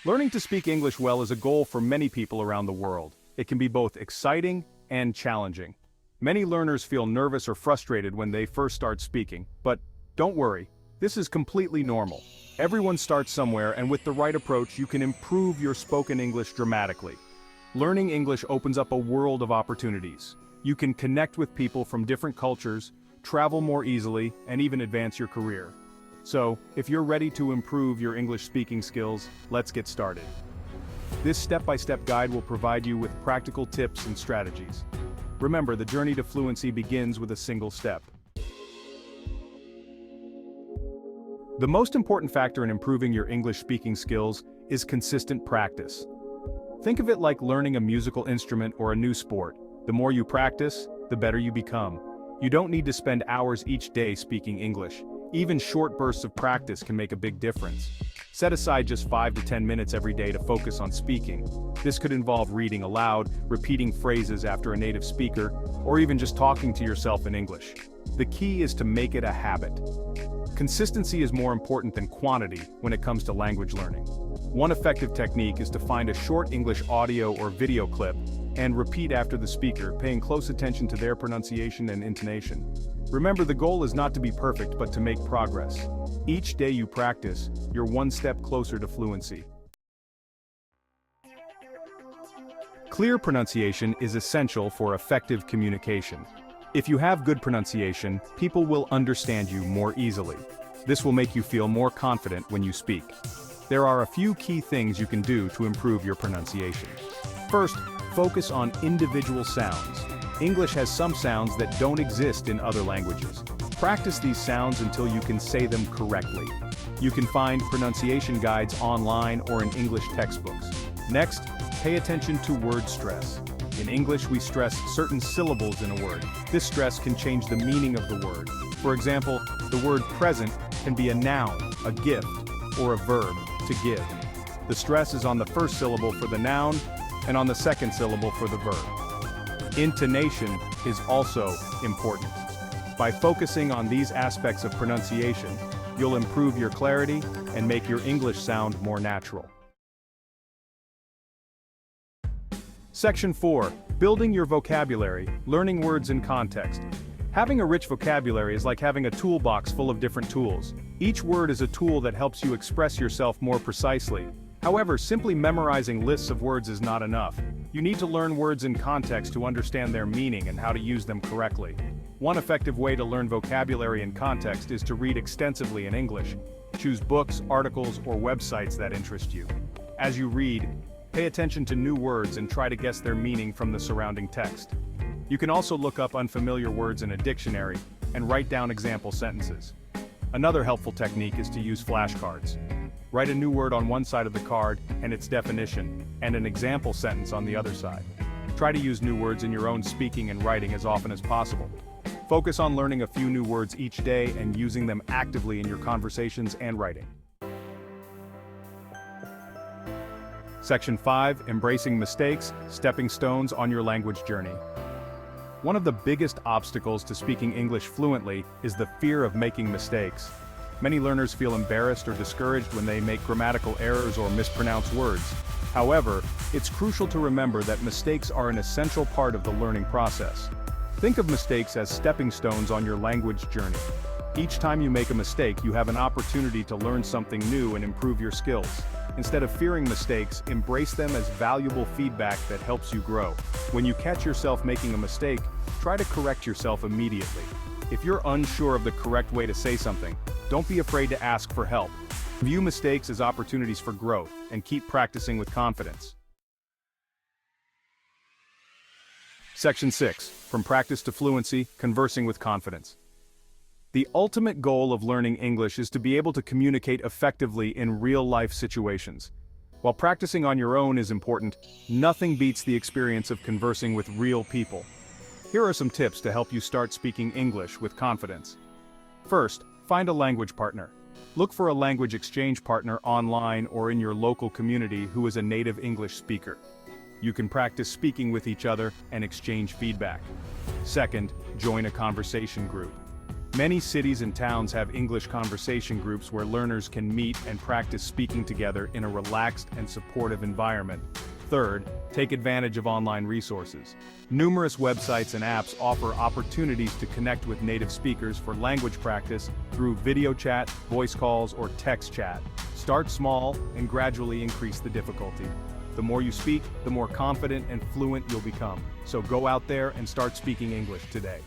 Learning to speak English well is a goal for many people around the world. It can be both exciting and challenging. Many learners feel nervous or frustrated when they first start speaking, but don't worry, this is completely normal. Everyone starts somewhere, and with the right approach, you can improve your spoken English dramatically. Learning English opens up a world of opportunities. You can connect with people from different cultures, travel more easily, and even advance your career. So, if you're ready to improve your English speaking skills, let's get started. This step-by-step guide will provide you with practical tips and strategies. Remember, the journey to fluency begins with a single step. The most important factor in improving your English speaking skills is consistent practice. Think of it like learning a musical instrument or a new sport. The more you practice, the better you become. You don't need to spend hours each day speaking English. Even short bursts of practice can make a big difference. Set aside just 5 to 10 minutes every day to focus on speaking. This could involve reading aloud, repeating phrases after a native speaker, or even just talking to yourself in English. The key is to make it a habit. Consistency is more important than quantity when it comes to language learning. One effective technique is to find a short English audio or video clip and repeat after the speaker, paying close attention to their pronunciation and intonation. Remember, the goal is not to be perfect, but to make progress. Each day you practice, you're one step closer to fluency. Clear pronunciation is essential for effective communication. If you have good pronunciation, people will understand you more easily. This will make you feel more confident when you speak. There are a few key things you can do to improve your pronunciation. First, focus on individual sounds. English has some sounds that don't exist in other languages. Practice these sounds until you can say them correctly. You can find pronunciation guides online or in English textbooks. Next, pay attention to word stress. In English, we stress certain syllables in a word. This stress can change the meaning of the word. For example, the word present can be a noun, a gift, or a verb, to give. The stress is on the first syllable for the noun and on the second syllable for the verb. Intonation is also important. By focusing on these aspects of pronunciation, you'll improve your clarity and make your English sound more natural. Section 4. Building your vocabulary, learning words in context. Having a rich vocabulary is like having a toolbox full of different tools. Each word is a tool that helps you express yourself more precisely. However, simply memorizing lists of words is not enough. You need to learn words in context to understand their meaning and how to use them correctly. One effective way to learn vocabulary in context is to read extensively in English. Choose books, articles, or websites that interest you. As you read, pay attention to new words and try to guess their meaning from the surrounding text. You can also look up unfamiliar words in a dictionary and write down example sentences. Another helpful technique is to use flashcards. Write a new word on one side of the card and its definition, and an example sentence on the other side. Try to use new words in your own speaking and writing as often as possible. Focus on learning a few new words each day and using them actively in your conversations and writing. Section 5. Embracing mistakes, stepping stones on your language journey. One of the biggest obstacles to speaking English fluently is the fear of making mistakes. Many learners feel embarrassed or discouraged when they make grammatical errors or mispronounce words. However, it's crucial to remember that mistakes are an essential part of the learning process. Think of mistakes as stepping stones on your language journey. Each time you make a mistake, you have an opportunity to learn something new and improve your skills. Instead of fearing mistakes, embrace them as valuable feedback that helps you grow. When you catch yourself making a mistake, try to correct yourself immediately. If you're unsure of the correct way to say something, don't be afraid to ask for help. View mistakes as opportunities for growth and keep practicing with confidence. Section 6. From practice to fluency, conversing with confidence. The ultimate goal of learning English is to be able to communicate effectively in real-life situations. While practicing on your own is important, nothing beats the experience of conversing with real people. Here are some tips to help you start speaking English with confidence. First, find a language partner. Look for a language exchange partner online or in your local community who is a native English speaker. You can practice speaking with each other and exchange feedback. Second, join a conversation group. Many cities and towns have English conversation groups where learners can meet and practice speaking together in a relaxed and supportive environment. Third, take advantage of online resources. Numerous websites and apps offer opportunities to connect with native speakers for language practice through video chat, voice calls, or text chat. Start small and gradually increase the difficulty. The more you speak, the more confident and fluent you'll become. So go out there and start speaking English today.